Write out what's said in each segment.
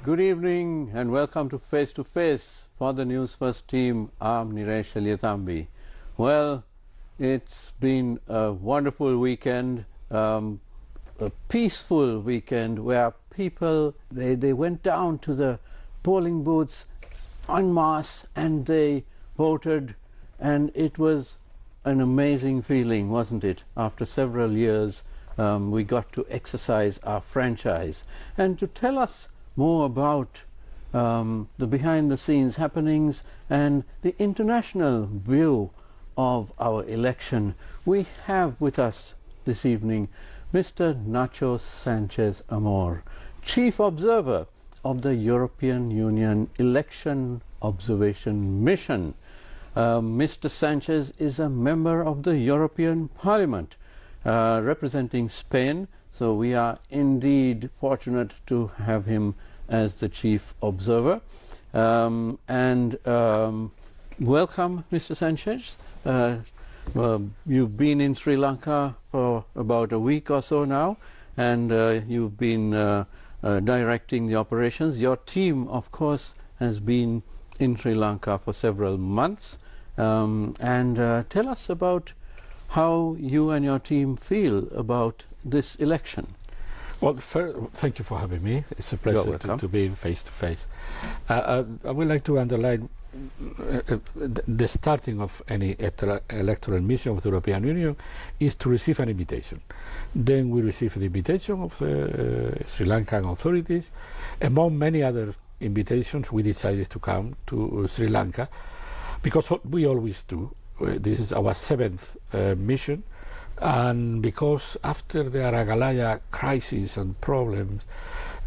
Good evening and welcome to Face. For the Newsfirst team, I'm Niresh Aliathambi. Well, it's been a wonderful weekend, a peaceful weekend where people, they went down to the polling booths en masse and they voted, and it was an amazing feeling, wasn't it? After several years, we got to exercise our franchise. And to tell us more about the behind-the-scenes happenings and the international view of our election, we have with us this evening Mr. Nacho Sanchez Amor, Chief Observer of the European Union Election Observation Mission. Mr. Sanchez is a member of the European Parliament representing Spain, so we are indeed fortunate to have him as the Chief Observer. Welcome, Mr. Sanchez. You've been in Sri Lanka for about a week or so now, and you've been directing the operations. Your team, of course, has been in Sri Lanka for several months. Tell us about how you and your team feel about this election. Well, thank you for having me. It's a pleasure to be face to face. I would like to underline the starting of any electoral mission of the European Union is to receive an invitation. Then we receive the invitation of the Sri Lankan authorities. Among many other invitations, we decided to come to Sri Lanka because what we always do. This is our seventh mission, and because after the Aragalaya crisis and problems,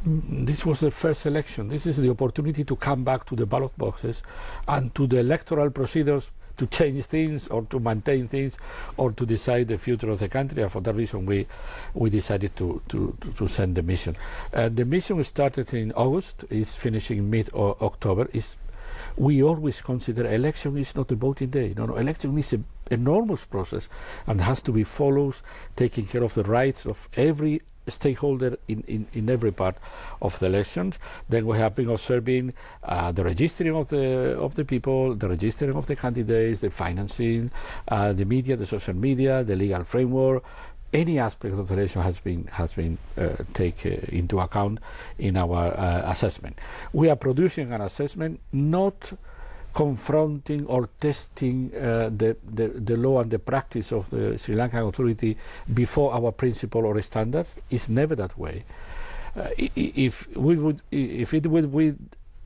this was the first election. This is the opportunity to come back to the ballot boxes and to the electoral procedures to change things or to maintain things or to decide the future of the country. And for that reason, we decided to send the mission. The mission started in August, is finishing mid-October. We always consider election is not a voting day. No, election is an enormous process and has to be followed, taking care of the rights of every stakeholder in every part of the elections. Then we have been observing the registering of the people, the registering of the candidates, the financing, the media, the social media, the legal framework. Any aspect of the election has been taken into account in our assessment. We are producing an assessment not confronting or testing the law and the practice of the Sri Lankan authority before our principle or standards. It's never that way. If it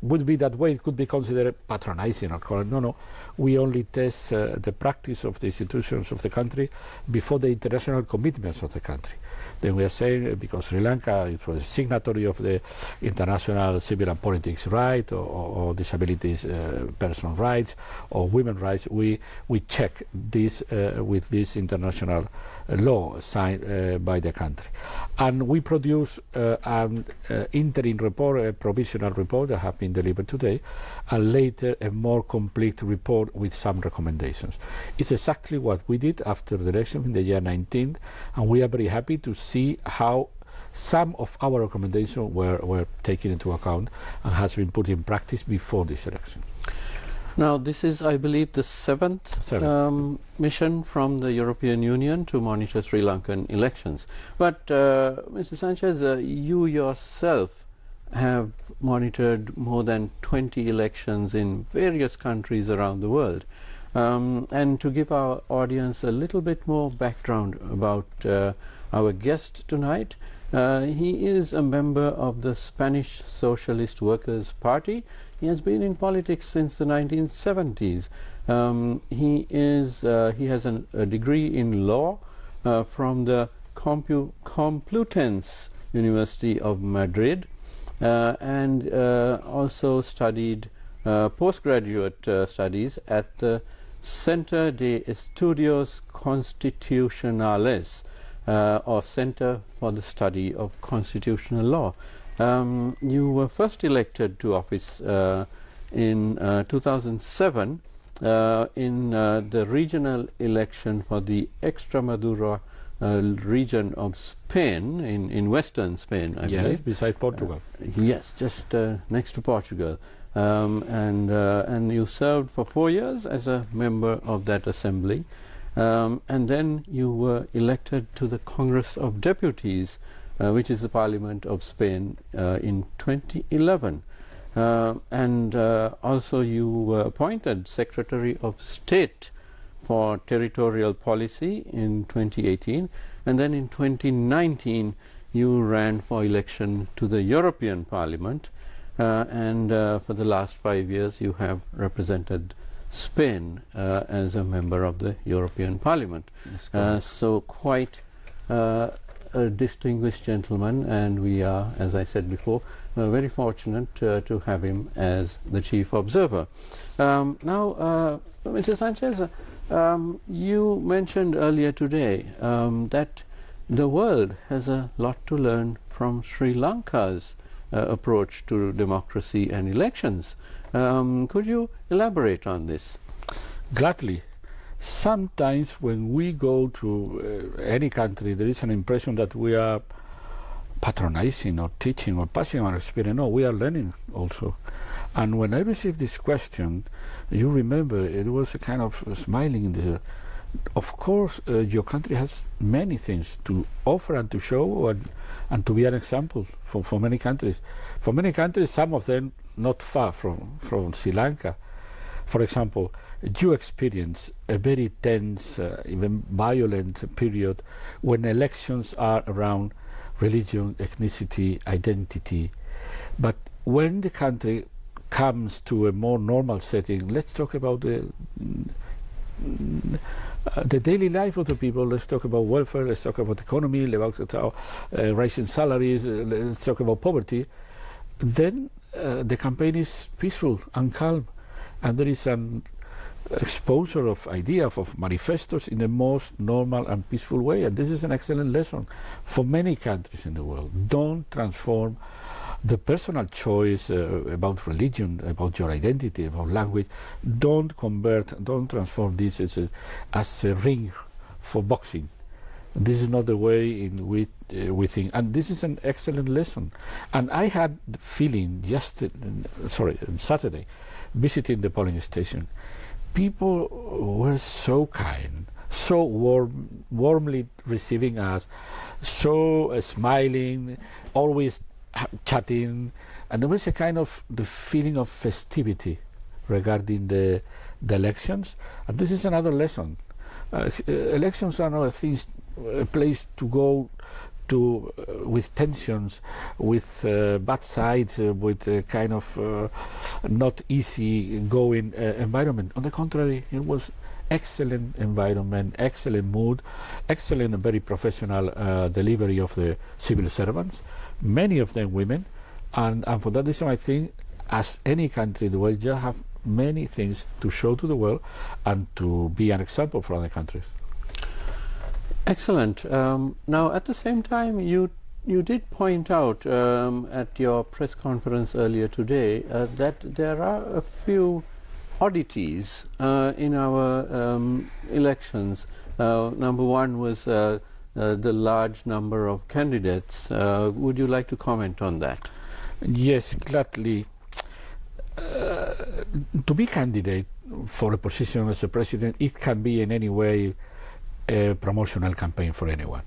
would be that way, it could be considered patronizing or correct. No. We only test the practice of the institutions of the country before the international commitments of the country. Then we are saying, because Sri Lanka it was a signatory of the international civil and politics right, or disabilities personal rights, or women's rights, we check this with this international law signed by the country. And we produce an interim report, a provisional report that has been delivered today, and later a more complete report with some recommendations. It's exactly what we did after the election in the year 19, and we are very happy to see how some of our recommendations were taken into account and has been put in practice before this election. Now, this is, I believe, the seventh mission from the European Union to monitor Sri Lankan elections. But, Mr. Sanchez, you yourself have monitored more than 20 elections in various countries around the world. And to give our audience a little bit more background about our guest tonight, he is a member of the Spanish Socialist Workers' Party. He has been in politics since the 1970s. He has a degree in law from the Complutense University of Madrid, and also studied postgraduate studies at the Centre de Estudios Constitucionales, or Center for the Study of Constitutional Law. You were first elected to office in 2007 in the regional election for the Extremadura region of Spain, in western Spain, I believe. Yes, beside Portugal. Yes, just next to Portugal. And you served for 4 years as a member of that assembly. And then you were elected to the Congress of Deputies, which is the Parliament of Spain, in 2011. And also you were appointed Secretary of State for Territorial Policy in 2018. And then in 2019 you ran for election to the European Parliament. And for the last 5 years you have represented Spain as a member of the European Parliament. So quite a distinguished gentleman, and we are, as I said before, very fortunate to have him as the chief observer. Now, Mr. Sanchez, you mentioned earlier today that the world has a lot to learn from Sri Lanka's approach to democracy and elections. Could you elaborate on this? Gladly. Sometimes when we go to any country, there is an impression that we are patronizing or teaching or passing our experience. No, we are learning also. And when I received this question, you remember, it was a kind of smiling in the. Of course, your country has many things to offer and to show and to be an example for many countries. For many countries, some of them not far from Sri Lanka. For example, you experience a very tense, even violent period when elections are around religion, ethnicity, identity. But when the country comes to a more normal setting, let's talk about the daily life of the people. Let's talk about welfare, let's talk about economy, let's talk about rising salaries, let's talk about poverty. Then the campaign is peaceful and calm, and there is an exposure of ideas, of manifestos in the most normal and peaceful way. And this is an excellent lesson for many countries in the world. Don't transform the personal choice about religion, about your identity, about language. Don't transform this as a ring for boxing. This is not the way in which we think, and this is an excellent lesson. And I had the feeling on Saturday, visiting the polling station, people were so kind, so warmly receiving us, so smiling, always chatting, and there was a kind of the feeling of festivity regarding the elections. And this is another lesson. Elections are not a place to go to with tensions, with bad sides, with a kind of not easy going environment. On the contrary, it was excellent environment, excellent mood, excellent and very professional delivery of the civil servants, many of them women, and for that reason I think as any country in the world you have many things to show to the world and to be an example for other countries. Excellent. Now at the same time you did point out at your press conference earlier today that there are a few oddities in our elections. Number one was the large number of candidates. Would you like to comment on that? Yes, gladly. To be candidate for a position as a president, it can be in any way a promotional campaign for anyone.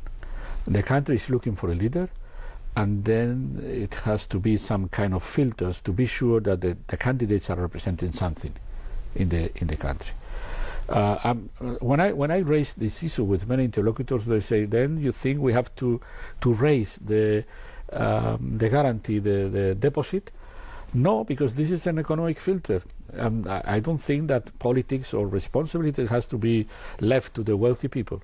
The country is looking for a leader, and then it has to be some kind of filters to be sure that the candidates are representing something in the country. When I raised this issue with many interlocutors, they say, then you think we have to raise the guarantee, the deposit? No, because this is an economic filter. I don't think that politics or responsibility has to be left to the wealthy people.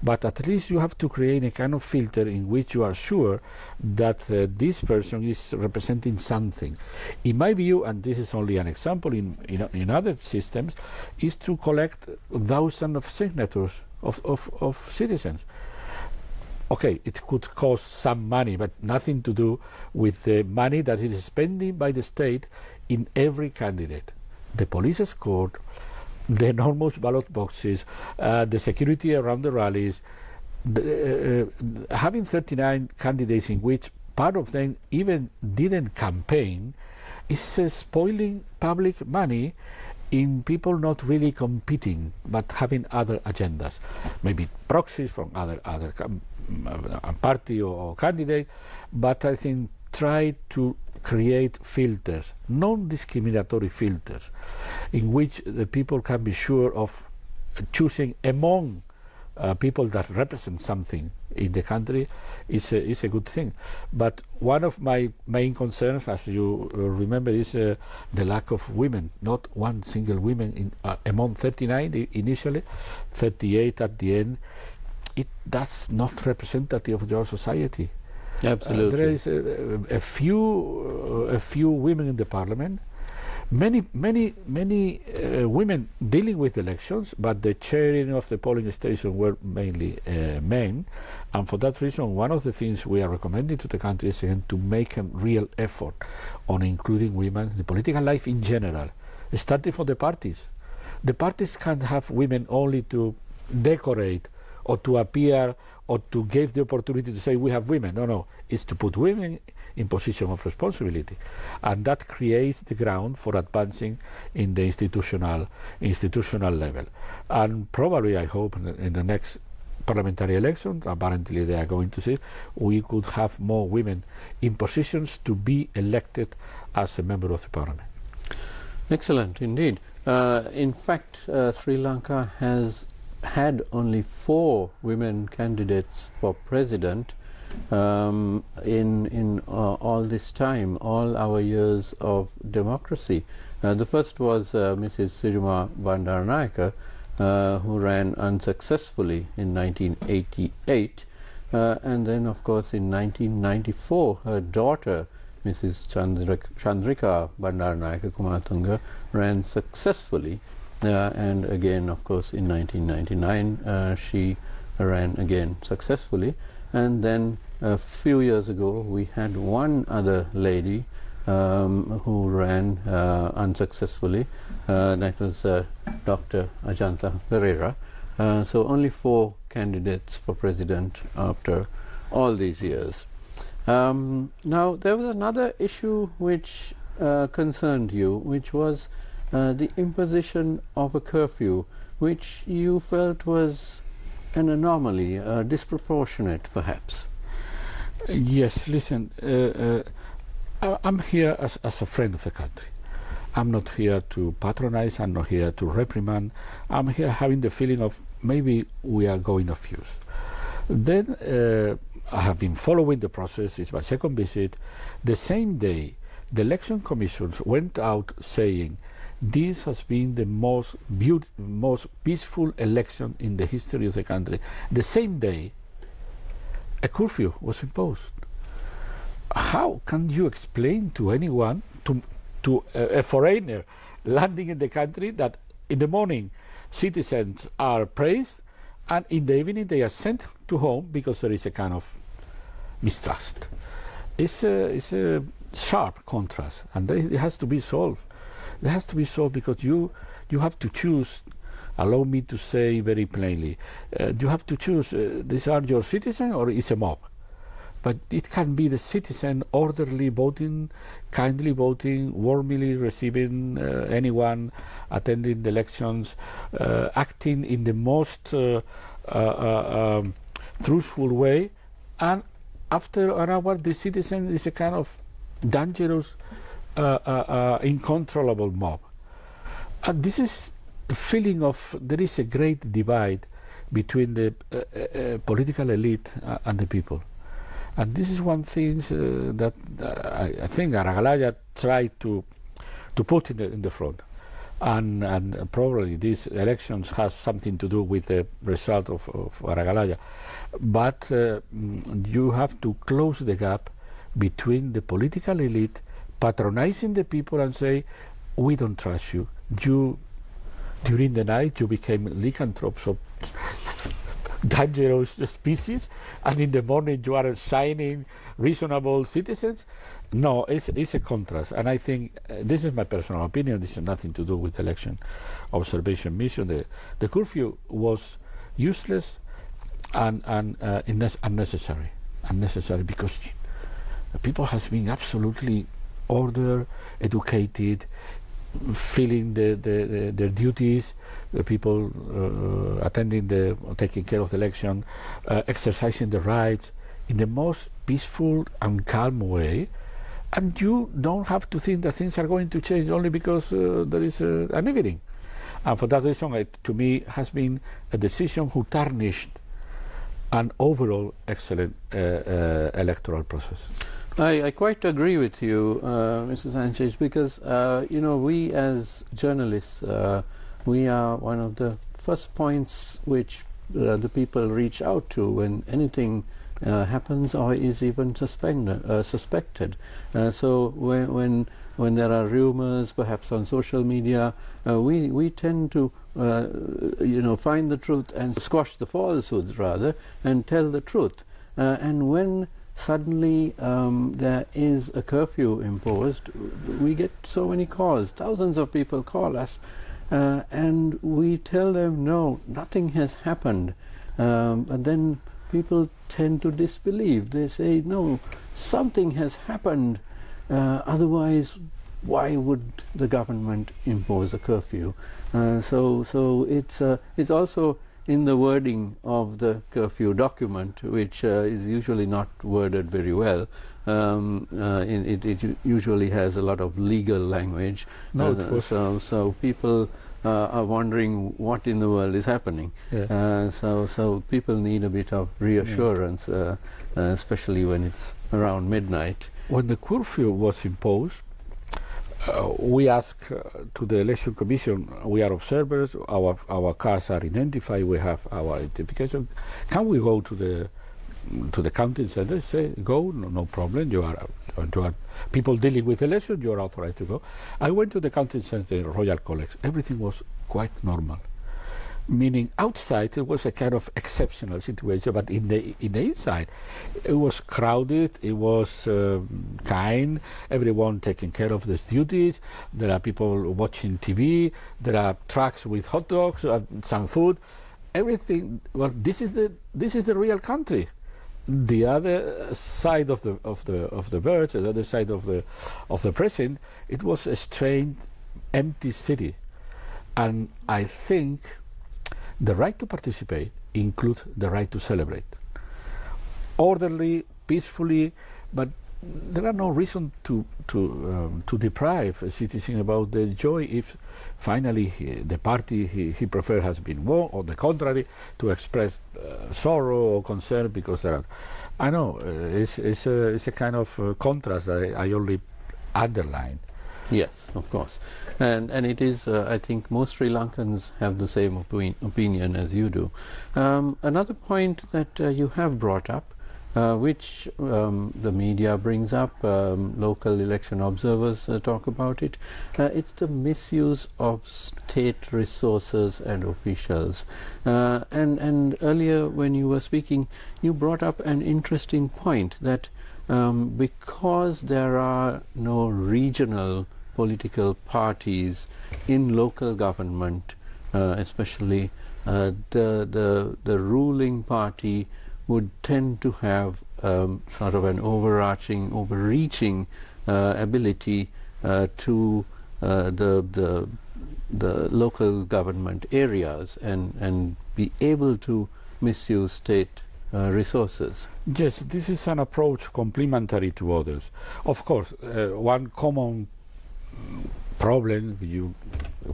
But at least you have to create a kind of filter in which you are sure that this person is representing something. In my view, and this is only an example in other systems, is to collect thousands of signatures of citizens. Okay, it could cost some money, but nothing to do with the money that is spending by the state in every candidate. The police escort, the enormous ballot boxes, the security around the rallies, having 39 candidates in which part of them even didn't campaign is spoiling public money in people not really competing but having other agendas, maybe proxies from other party or candidate, but I think try to create filters, non-discriminatory filters, in which the people can be sure of choosing among people that represent something in the country is a good thing. But one of my main concerns, as you remember, is the lack of women. Not one single woman in among 39 initially, 38 at the end. That's not representative of your society. Absolutely. There is a few women in the parliament. Many women dealing with elections, but the chairing of the polling station were mainly men, and for that reason one of the things we are recommending to the country is again to make a real effort on including women in the political life in general, starting from the parties. The parties can't have women only to decorate or to appear or to give the opportunity to say we have women. No, it's to put women in position of responsibility, and that creates the ground for advancing in the institutional level. And probably, I hope, in the next parliamentary elections, apparently they are going to see, we could have more women in positions to be elected as a member of the parliament. Excellent indeed. In fact, Sri Lanka has had only 4 women candidates for president in all this time, all our years of democracy. The first was Mrs. Sirima Bandaranaike, who ran unsuccessfully in 1988, and then of course in 1994 her daughter Mrs. Chandrika Bandaranaike Kumatunga ran successfully, and again of course in 1999 she ran again successfully. And then a few years ago we had one other lady who ran unsuccessfully, that was Dr. Ajanta Pereira. So only 4 candidates for president after all these years. Now there was another issue which concerned you, which was the imposition of a curfew, which you felt was an anomaly, disproportionate perhaps. Yes, listen, I'm here as a friend of the country. I'm not here to patronize, I'm not here to reprimand. I'm here having the feeling of maybe we are going off use. Then I have been following the process. It's my second visit. The same day, the election commissions went out saying this has been the most peaceful election in the history of the country. The same day, a curfew was imposed. How can you explain to anyone, to a foreigner landing in the country, that in the morning citizens are praised and in the evening they are sent to home because there is a kind of mistrust? It's a sharp contrast, and it has to be solved. It has to be solved because you have to choose. Allow me to say very plainly, you have to choose, these are your citizens or it's a mob. But it can be the citizen orderly voting, kindly voting, warmly receiving anyone, attending the elections, acting in the most truthful way, and after an hour the citizen is a kind of dangerous, uncontrollable mob. And this is the feeling of there is a great divide between the political elite and the people. And this is one thing that I think Aragalaya tried to put in the front. And probably these elections has something to do with the result of Aragalaya. But you have to close the gap between the political elite patronizing the people and say, we don't trust you. During the night you became lycanthropes of dangerous species, and in the morning you are shining reasonable citizens. No, it's a contrast, and I think this is my personal opinion. This has nothing to do with election observation mission. The curfew was useless, and unnecessary because people has been absolutely ordered, educated, feeling their duties, the people taking care of the election, exercising the rights in the most peaceful and calm way, and you don't have to think that things are going to change only because there is an evening. And for that reason, to me, has been a decision who tarnished an overall excellent electoral process. I quite agree with you, Mr. Sanchez, because we as journalists, we are one of the first points which the people reach out to when anything happens or is even suspected. So when there are rumors, perhaps on social media, we tend to find the truth and squash the falsehoods rather, and tell the truth. And when suddenly there is a curfew imposed, we get so many calls. Thousands of people call us, and we tell them, no, nothing has happened. But then people tend to disbelieve. They say, no, something has happened. Otherwise, why would the government impose a curfew? So it's also in the wording of the curfew document, which is usually not worded very well. It usually has a lot of legal language. So people are wondering what in the world is happening. Yeah. So people need a bit of reassurance, especially when it's around midnight. When the curfew was imposed, we asked to the election commission, we are observers, our cars are identified, we have our identification. Can we go to the counting center? Say, go, no problem, you are people dealing with election, you are authorized to go. I went to the counting center in Royal College. Everything was quite normal. Meaning outside it was a kind of exceptional situation, but in the inside it was crowded, it was kind, everyone taking care of their duties. There are people watching TV, there are trucks with hot dogs, some food, everything. Well, this is the real country. The other side of the verge, the other side of the prison, it was a strange, empty city, and I think the right to participate includes the right to celebrate. Orderly, peacefully, but there are no reason to deprive a citizen about the joy if finally the party he prefers has been won, or the contrary, to express sorrow or concern because there are. I know it's a kind of contrast that I only underline. Yes, of course, and it is. I think most Sri Lankans have the same opinion as you do. Another point that you have brought up, which the media brings up, local election observers talk about it. It's the misuse of state resources and officials. And earlier, when you were speaking, you brought up an interesting point that because there are no regional political parties in local government, especially the ruling party would tend to have sort of an overreaching ability to the local government areas and be able to misuse state resources. Yes, this is an approach complementary to others. Of course, one common problem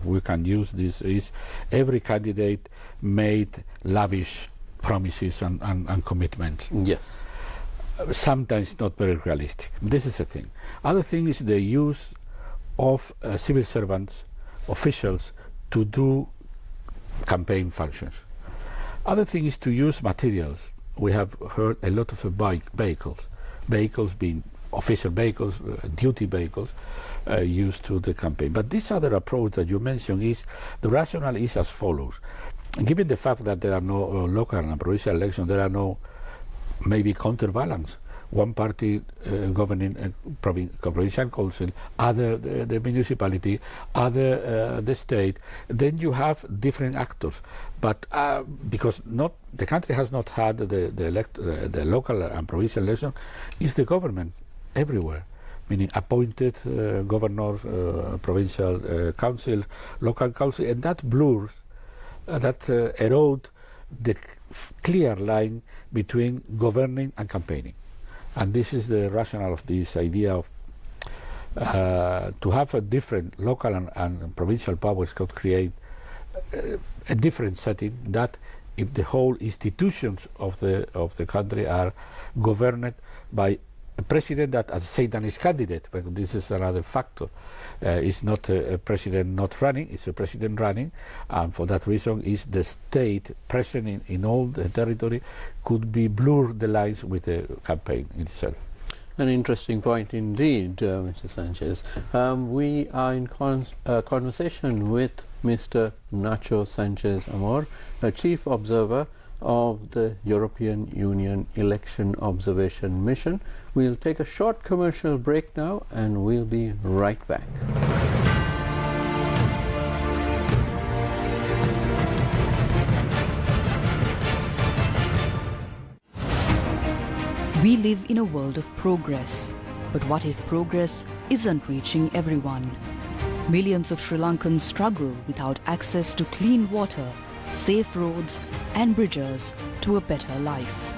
we can use this is every candidate made lavish promises and commitments. Yes. Sometimes not very realistic. This is a thing. Other thing is the use of civil servants, officials, to do campaign functions. Other thing is to use materials. We have heard a lot of vehicles being official vehicles, duty vehicles, used to the campaign. But this other approach that you mentioned is, the rationale is as follows. Given the fact that there are no local and provincial elections, there are no maybe counterbalance. one party governing a provincial council, other the municipality, other the state, then you have different actors. But because the country has not had the local and provincial election, it's the government everywhere, meaning appointed governors, provincial council, local council, and that blurs, that erode the clear line between governing and campaigning. And this is the rationale of this idea of to have a different local and provincial powers could create a different setting, that if the whole institutions of the country are governed by a president that at the same time is candidate, but this is another factor. It's not a president not running, it's a president running, and for that reason is the state present in all the territory could be blur the lines with the campaign itself. An interesting point indeed, Mr. Sanchez. We are in conversation with Mr. Nacho Sanchez Amor, a chief observer of the European Union Election Observation Mission. We'll take a short commercial break now and we'll be right back. We live in a world of progress, but what if progress isn't reaching everyone? Millions of Sri Lankans struggle without access to clean water, safe roads and bridges to a better life.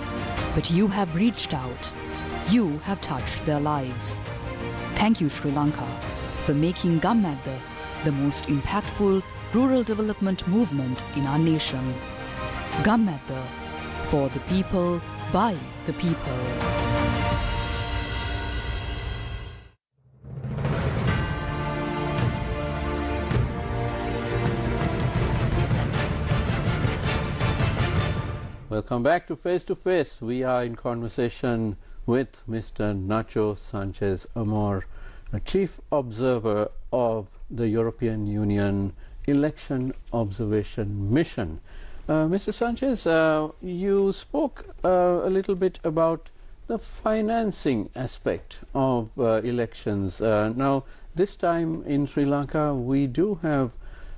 But you have reached out. You have touched their lives. Thank you, Sri Lanka, for making Gammadda the most impactful rural development movement in our nation. Gammadda, for the people, by the people. Welcome back to Face to Face. We are in conversation with Mr. Nacho Sanchez Amor, a chief observer of the European Union Election Observation Mission. Mr. Sanchez, you spoke a little bit about the financing aspect of elections. Now, this time in Sri Lanka, we do have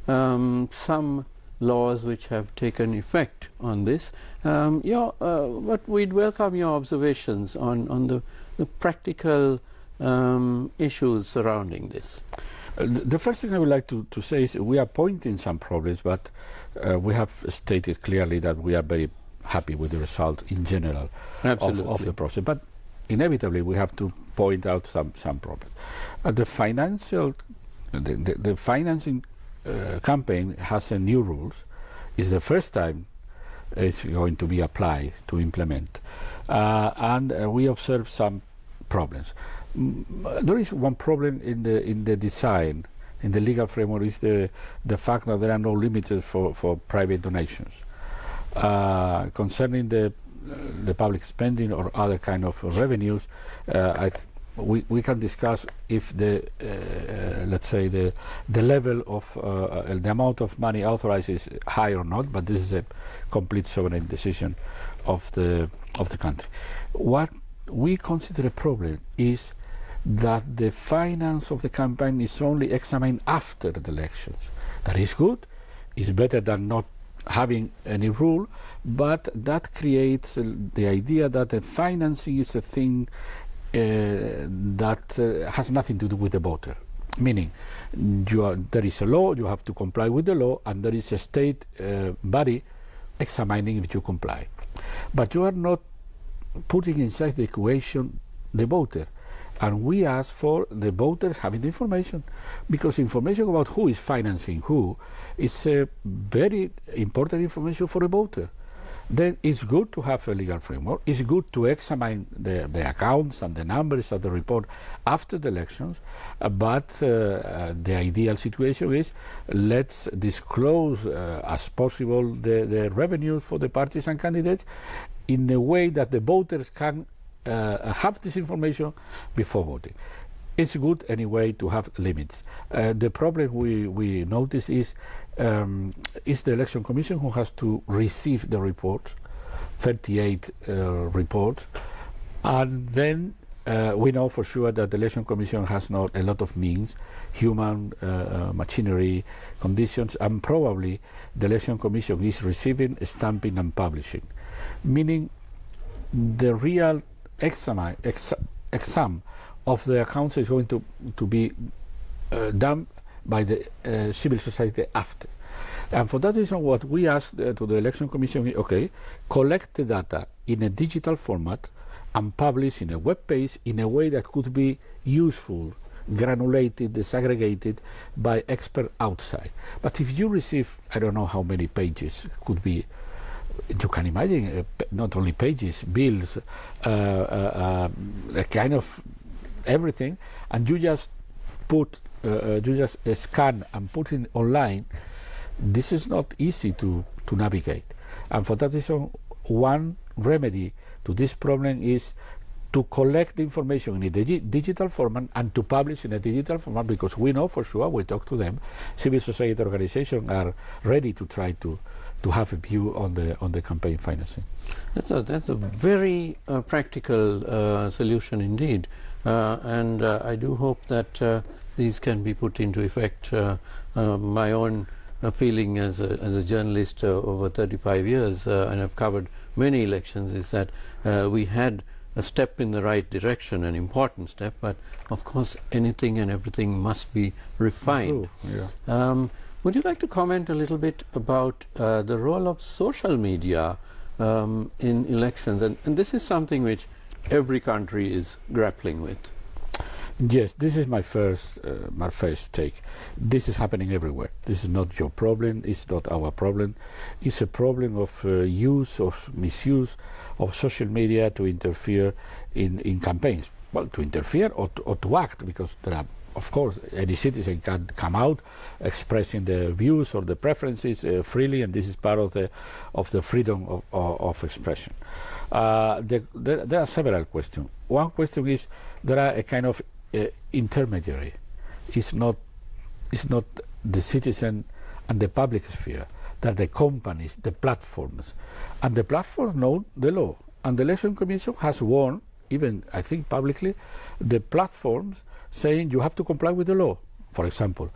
some laws which have taken effect on this. But we'd welcome your observations on the practical issues surrounding this. The first thing I would like to say is we are pointing some problems, but we have stated clearly that we are very happy with the result in general of the process. But inevitably we have to point out some problems. The financing campaign has a new rules. It's the first time it's going to be applied to implement, and we observe some problems. There is one problem in the design, in the legal framework, is the fact that there are no limits for private donations. Concerning the public spending or other kind of revenues, we can discuss if let's say the level of the amount of money authorized is high or not, but this is a complete sovereign decision of the country. What we consider a problem is that the finance of the campaign is only examined after the elections. That is good. It's better than not having any rule, but that creates the idea that the financing is a thing that has nothing to do with the voter. Meaning, there is a law, you have to comply with the law, and there is a state body examining if you comply. But you are not putting inside the equation the voter. And we ask for the voters having the information, because information about who is financing who is a very important information for a voter. Then it's good to have a legal framework. It's good to examine the accounts and the numbers of the report after the elections, but the ideal situation is let's disclose as possible the revenues for the parties and candidates in a way that the voters can have this information before voting. It's good anyway to have limits. The problem we notice is the Election Commission who has to receive the reports, 38 reports, And then we know for sure that the Election Commission has not a lot of means, human, machinery, conditions, and probably the Election Commission is receiving, stamping and publishing, meaning the real exam of the accounts is going to be done by the civil society after. And for that reason, what we asked to the Election Commission is, okay, collect the data in a digital format and publish in a web page in a way that could be useful, granulated, disaggregated by experts outside. But if you receive, I don't know how many pages, could be, you can imagine, not only pages, bills, a kind of everything, and you just put, you just scan and put it online, this is not easy to navigate. And for that reason, one remedy to this problem is to collect the information in a digital format and to publish in a digital format, because we know for sure, we talk to them, civil society organizations are ready to try to have a view on the campaign financing. That's a very practical solution indeed, and I do hope that these can be put into effect. My own feeling as a journalist over 35 years, and I've covered many elections, is that we had a step in the right direction, an important step, but of course anything and everything must be refined. Yeah. Would you like to comment a little bit about the role of social media in elections? And this is something which every country is grappling with. Yes, this is my first take. This is happening everywhere. This is not your problem. It's not our problem. It's a problem of use, of misuse of social media to interfere in campaigns. Well, to interfere or to act, because there are, of course, any citizen can come out expressing their views or the preferences freely, and this is part of the freedom of expression. There are several questions. One question is, there are a kind of intermediary. It's not the citizen and the public sphere, that the companies, the platforms, and the platforms know the law. And the Election Commission has warned, even I think publicly, the platforms saying you have to comply with the law. For example,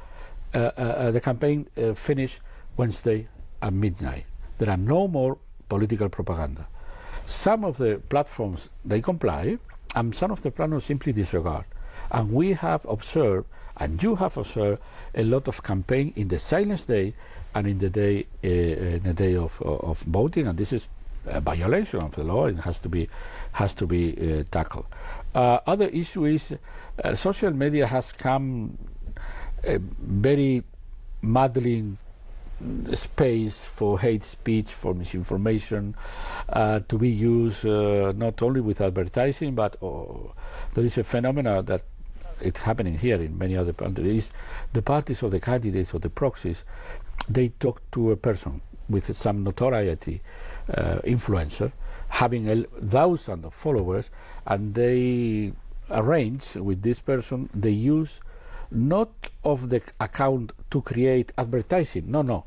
the campaign finished Wednesday at midnight. There are no more political propaganda. Some of the platforms, they comply, and some of the platforms simply disregard. And we have observed, and you have observed, a lot of campaign in the silence day and in the day of voting, and this is a violation of the law and has to be tackled. Other issue is social media has come a very muddling space for hate speech, for misinformation, to be used not only with advertising, but there is a phenomena that it's happening here in many other countries. The parties or the candidates or the proxies, they talk to a person with some notoriety, influencer, having 1,000 of followers, and they arrange with this person the use not of the account to create advertising, no,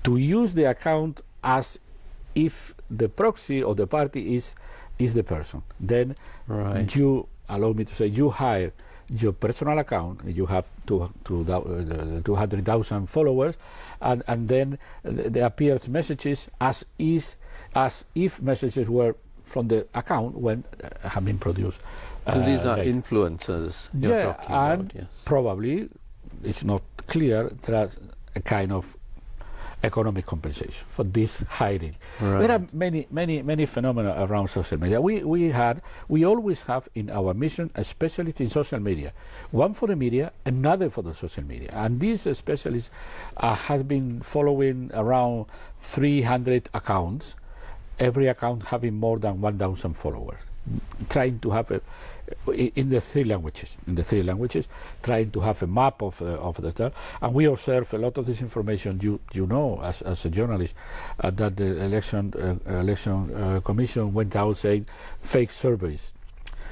to use the account as if the proxy or the party is the person. Then you, allow me to say, you hire your personal account, you have 200,000 followers, and then there appears messages as if messages were from the account when have been produced. So these are influencers you're talking about, yes. Probably, it's not clear, there are a kind of economic compensation for this hiding. Right. There are many phenomena around social media. We always have in our mission a specialist in social media, one for the media, another for the social media, and these specialists have been following around 300 accounts, every account having more than 1,000 followers, trying to have in the three languages, trying to have a map of the and we observe a lot of this information. You know, as a journalist, that the election commission went out saying fake surveys.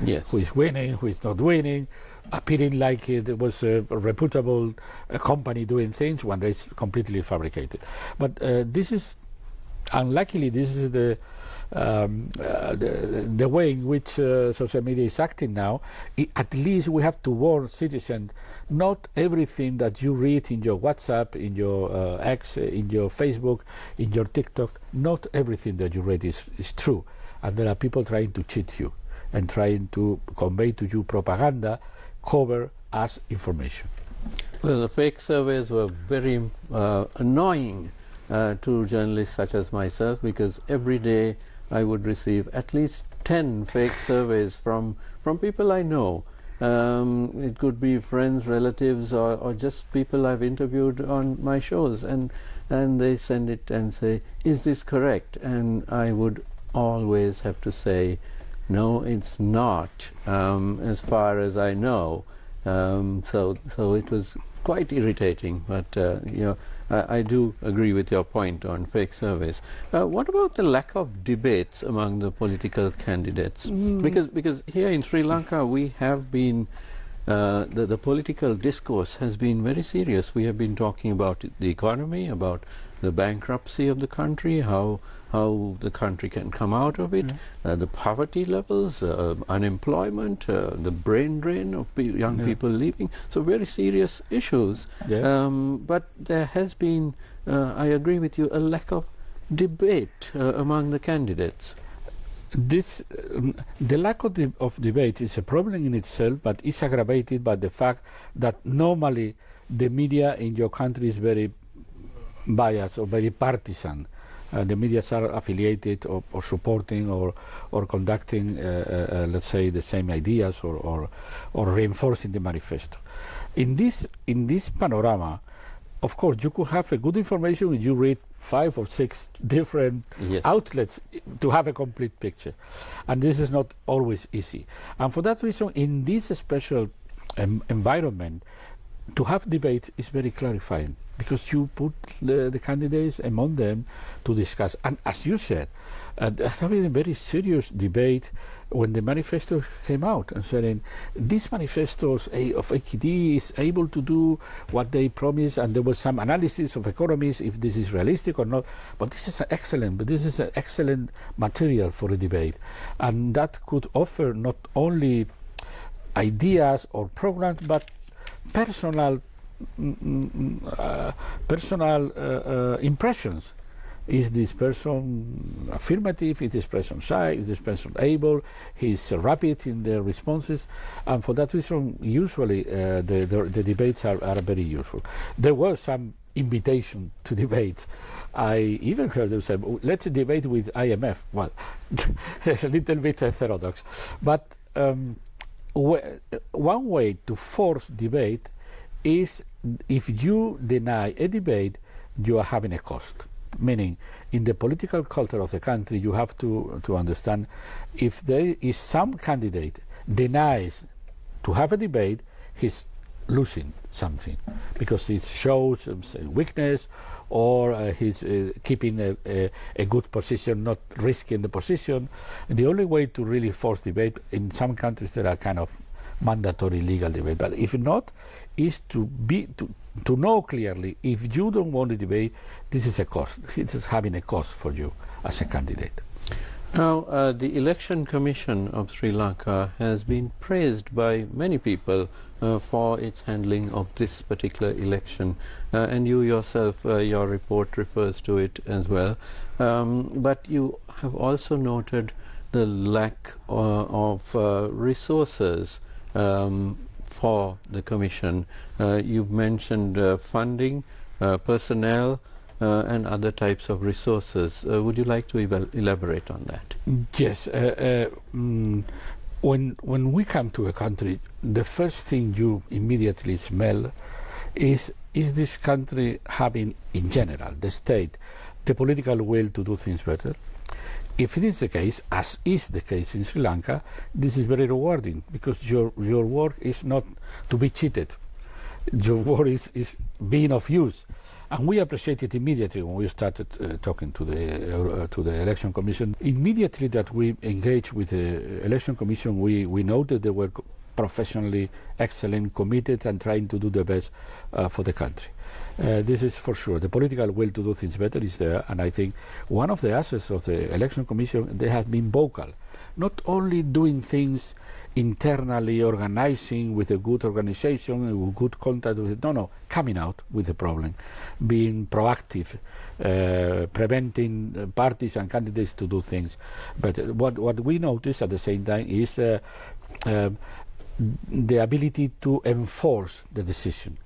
Yes. Who is winning, who is not winning, appearing like it was a reputable company doing things when it's completely fabricated. But this is, unluckily, this is the the way in which social media is acting now, at least we have to warn citizens, not everything that you read in your WhatsApp, in your X, in your Facebook, in your TikTok, not everything that you read is true. And there are people trying to cheat you and trying to convey to you propaganda covered as information. Well, the fake surveys were very annoying to journalists such as myself, because every day I would receive at least 10 fake surveys from people I know. It could be friends, relatives, or just people I've interviewed on my shows, and they send it and say, is this correct? And I would always have to say, no, it's not, as far as I know. So it was quite irritating, but you know, I do agree with your point on fake surveys. What about the lack of debates among the political candidates? Because here in Sri Lanka we have been, the political discourse has been very serious. We have been talking about the economy, about the bankruptcy of the country, how the country can come out of it, the poverty levels, unemployment, the brain drain of young people leaving. So very serious issues. But there has been, I agree with you, a lack of debate among the candidates. The lack of debate is a problem in itself, but it's aggravated by the fact that normally the media in your country is very biased or very partisan. The media are affiliated or supporting or conducting, let's say, the same ideas or reinforcing the manifesto. In this panorama, of course, you could have a good information when you read 5 or 6 different outlets to have a complete picture, and this is not always easy. And for that reason, in this special environment, to have debate is very clarifying, because you put the candidates among them to discuss. And as you said, there has been a very serious debate when the manifesto came out and saying these manifestos of AKD is able to do what they promise, and there was some analysis of economists if this is realistic or not. But this is an excellent material for a debate, and that could offer not only ideas or programs but personal impressions. Is this person affirmative? Is this person shy? Is this person able? He's rapid in the responses, and for that reason, usually the debates are very useful. There were some invitation to debates. I even heard them say, "Let's debate with IMF." Well, it's a little bit heterodox, but one way to force debate is if you deny a debate, you are having a cost. Meaning, in the political culture of the country, you have to understand if there is some candidate denies to have a debate, he's losing something, because it shows weakness, or he's keeping a good position, not risking the position. And the only way to really force debate, in some countries there are kind of mandatory legal debate, but if not, is to know clearly, if you don't want to debate, this is a cost. It is having a cost for you as a candidate. Now, the Election Commission of Sri Lanka has been praised by many people for its handling of this particular election, and you yourself, your report refers to it as well. But you have also noted the lack of resources for the Commission. You've mentioned funding, personnel, and other types of resources. Would you like to elaborate on that? Yes. When we come to a country, the first thing you immediately smell is this country having, in general, the state, the political will to do things better? If it is the case, as is the case in Sri Lanka, this is very rewarding, because your work is not to be cheated. Your work is being of use. And we appreciate it immediately when we started talking to the Election Commission. Immediately that we engaged with the Election Commission, we noted they were professionally excellent, committed, and trying to do the best for the country. This is for sure. The political will to do things better is there, and I think one of the assets of the Election Commission, they have been vocal, not only doing things internally, organizing with a good organization, with good contact with it, no, coming out with the problem, being proactive, preventing parties and candidates to do things. But what we notice at the same time is the ability to enforce the decision.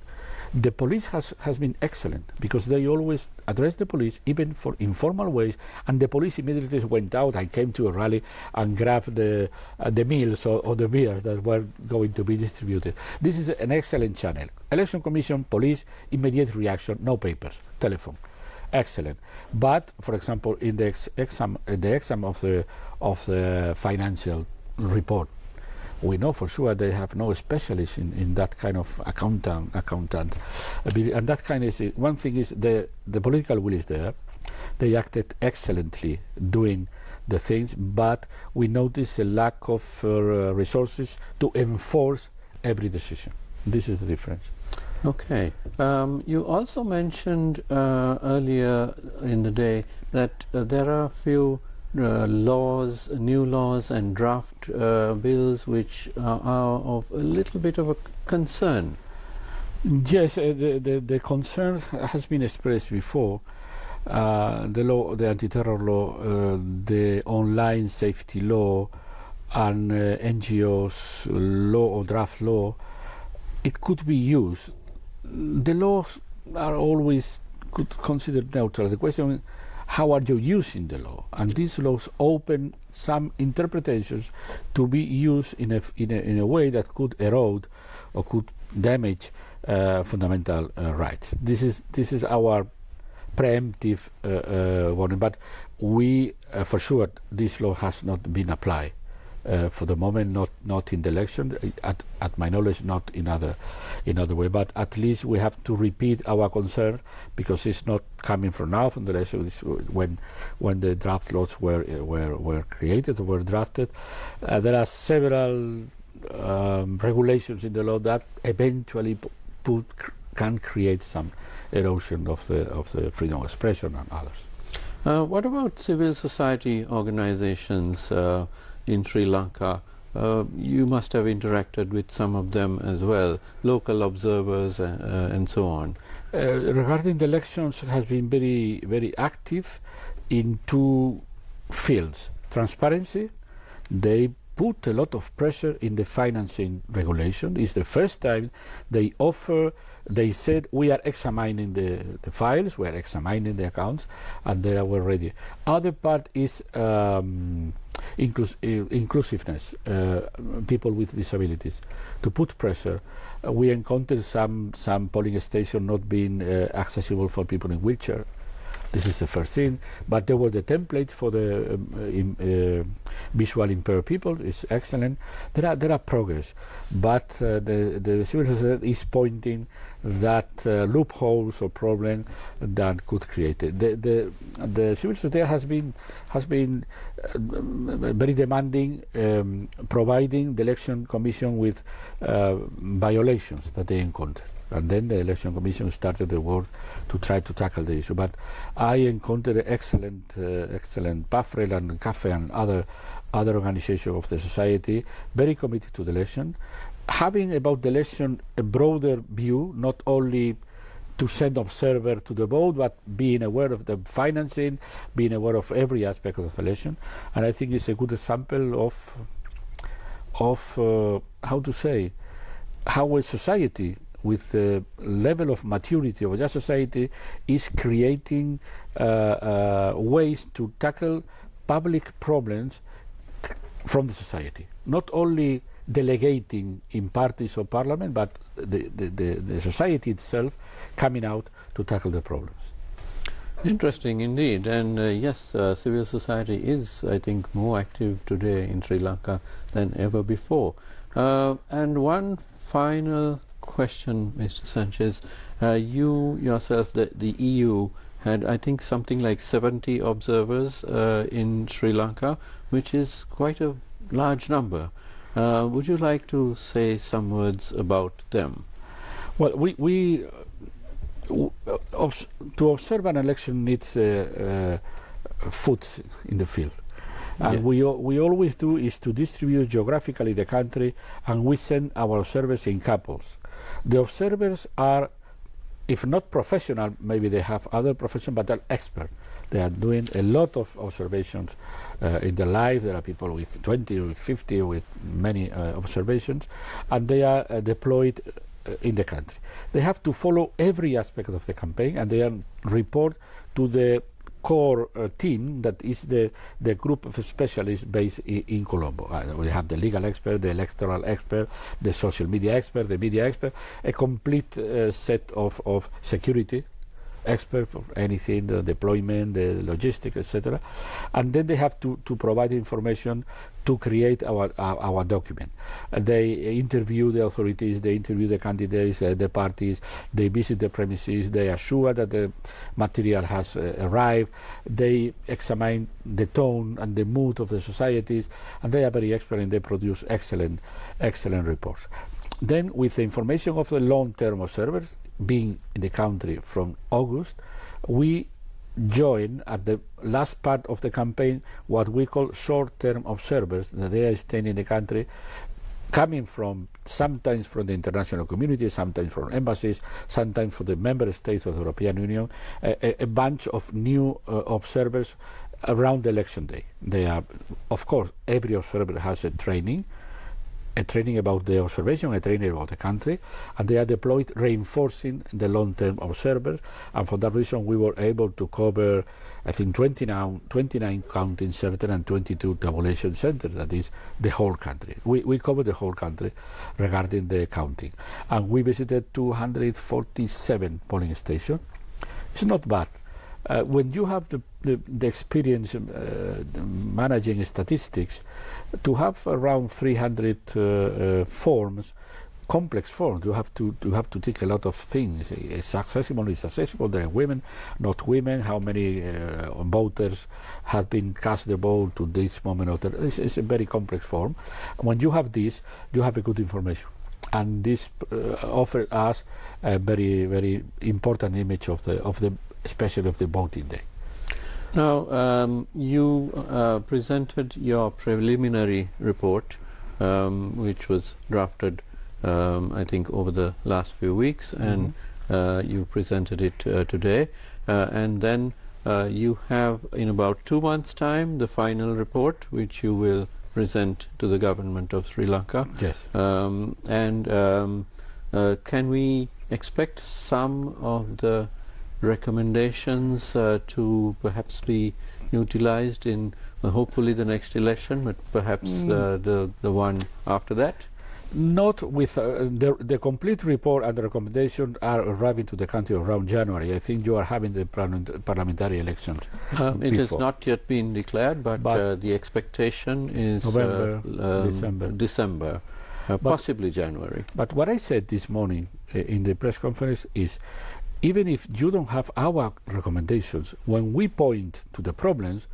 The police has been excellent, because they always address the police, even for informal ways, and the police immediately went out and came to a rally and grabbed the meals or the beers that were going to be distributed. This is an excellent channel. Election Commission, police, immediate reaction, no papers, telephone. Excellent. But, for example, in the exam of the financial report, we know for sure they have no specialists in that kind of accountant. And that kind of one thing is the political will is there. They acted excellently doing the things, but we notice a lack of resources to enforce every decision. This is the difference. Okay. You also mentioned earlier in the day that there are a few new laws and draft bills which are of a little bit of a concern. Yes, the concern has been expressed before. The law, the anti-terror law, the online safety law, and NGOs law or draft law, it could be used. The laws are always considered neutral. The question is, how are you using the law? And these laws open some interpretations to be used in a way that could erode or could damage fundamental rights. This is our preemptive warning. But we, for sure, this law has not been applied. For the moment, not in the election, at my knowledge, not in other way. But at least we have to repeat our concern, because it's not coming from now from the election. It's when the draft laws were created or were drafted, there are several regulations in the law that eventually can create some erosion of the freedom of expression and others. What about civil society organizations in Sri Lanka? You must have interacted with some of them as well, local observers and so on. Regarding the elections, has been very, very active in two fields. Transparency, they put a lot of pressure in the financing regulation. It's the first time they said, we are examining the files, we are examining the accounts, and they were ready. Other part is inclusiveness, people with disabilities, to put pressure. We encountered some polling stations not being accessible for people in wheelchair. This is the first thing, but there were the templates for the visual impaired people. It's excellent. There are progress, but the civil society is pointing that loopholes or problems that could create it. The civil society has been very demanding, providing the election commission with violations that they encountered. And then the Election Commission started the work to try to tackle the issue. But I encountered excellent PAFREL and CAFE and other organizations of the society, very committed to the election, having about the election a broader view, not only to send observer to the vote, but being aware of the financing, being aware of every aspect of the election. And I think it's a good example of how to say, how a society with the level of maturity of a society is creating ways to tackle public problems from the society. Not only delegating in parties or parliament, but the society itself coming out to tackle the problems. Interesting indeed. And yes, civil society is, I think, more active today in Sri Lanka than ever before. And one final question, Mr. Sanchez. You yourself, the EU, had, I think, something like 70 observers in Sri Lanka, which is quite a large number. Would you like to say some words about them? Well, we to observe an election needs foot in the field. And yes. we always do is to distribute geographically the country, and we send our observers in couples. The observers are, if not professional, maybe they have other profession, but they're expert. They are doing a lot of observations in their life. There are people with 20, with 50, with many observations, and they are deployed in the country. They have to follow every aspect of the campaign, and they report to the core team that is the group of specialists based in Colombo. We have the legal expert, the electoral expert, the social media expert, the media expert, a complete set of security expert for anything, the deployment, the logistics, etc. And then they have to provide information to create our document. They interview the authorities, they interview the candidates, the parties, they visit the premises, they assure that the material has arrived, they examine the tone and the mood of the societies, and they are very expert and they produce excellent reports. Then, with the information of the long-term observers being in the country from August, we join at the last part of the campaign what we call short-term observers, that they are staying in the country, coming from sometimes from the international community, sometimes from embassies, sometimes from the member states of the European Union, a bunch of new observers around the election day. They are, of course, every observer has a training about the observation, a training about the country, and they are deployed reinforcing the long-term observers. And for that reason, we were able to cover, I think, 29 counting centers and 22 tabulation centers. That is the whole country. We covered the whole country regarding the counting, and we visited 247 polling stations. It's not bad. When you have the experience managing statistics, to have around 300 forms, complex forms, you have to take a lot of things. It's accessible, it's accessible. There are women, not women. How many voters have been cast the vote to this moment of the? It's a very complex form. When you have this, you have a good information, and this offers us a very, very important image of the especially of the voting day. Now, you presented your preliminary report, which was drafted, I think, over the last few weeks, and you presented it today. And then you have, in about 2 months' time, the final report, which you will present to the government of Sri Lanka. Yes. Can we expect some of the recommendations to perhaps be utilized in hopefully the next election, but perhaps the one after that? Not with the complete report and the recommendation are arriving to the country around January. I think you are having the parliamentary elections. It has not yet been declared, but the expectation is November, December, possibly January. But what I said this morning in the press conference is, even if you don't have our recommendations, when we point to the problems,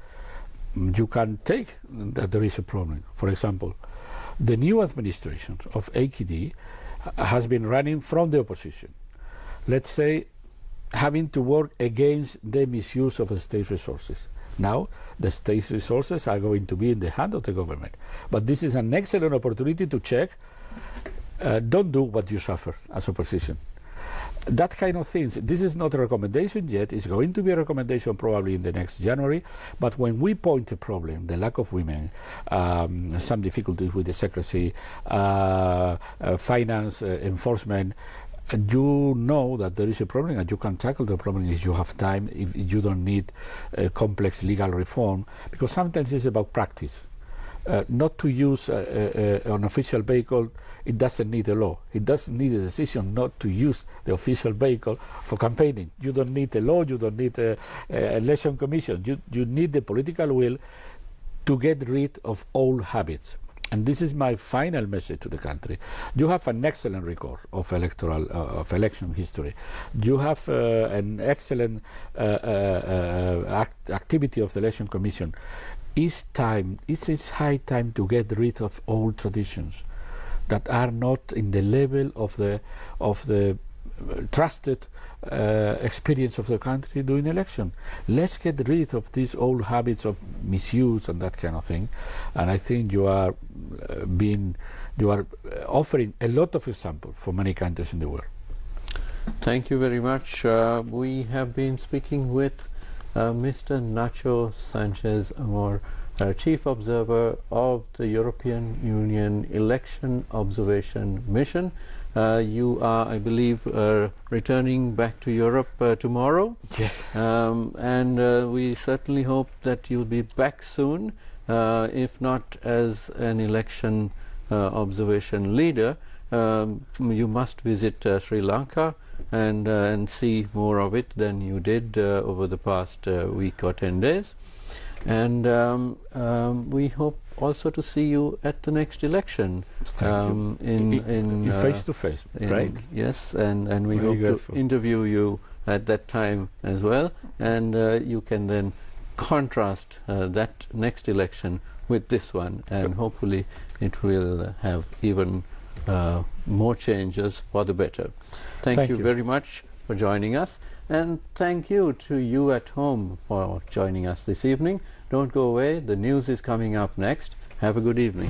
you can take that there is a problem. For example, the new administration of AKD has been running from the opposition. Let's say, having to work against the misuse of the state resources. Now, the state resources are going to be in the hand of the government. But this is an excellent opportunity to check, don't do what you suffer as opposition. That kind of things. This is not a recommendation yet. It's going to be a recommendation probably in the next January. But when we point a problem, the lack of women, some difficulties with the secrecy, finance, enforcement, you know that there is a problem, and you can tackle the problem if you have time, if you don't need complex legal reform, because sometimes it's about practice. Not to use an official vehicle, it doesn't need a law. It doesn't need a decision not to use the official vehicle for campaigning. You don't need a law, you don't need an election commission. You need the political will to get rid of old habits. And this is my final message to the country. You have an excellent record of election history. You have an excellent activity of the election commission. It's high time to get rid of old traditions that are not in the level of the trusted experience of the country doing election. Let's get rid of these old habits of misuse and that kind of thing. And I think you are offering a lot of example for many countries in the world. Thank you very much. We have been speaking with Mr. Nacho Sanchez, Amor, Chief Observer of the European Union Election Observation Mission. You are, I believe, returning back to Europe tomorrow. Yes. And we certainly hope that you'll be back soon, if not as an election observation leader. You must visit Sri Lanka and see more of it than you did over the past week or 10 days. And we hope also to see you at the next election. In face to face, right? Yes, and we hope to interview you at that time as well, and you can then contrast that next election with this one, and hopefully it will have even more changes for the better. Thank you very much for joining us, and thank you to you at home for joining us this evening. Don't go away, the news is coming up next. Have a good evening.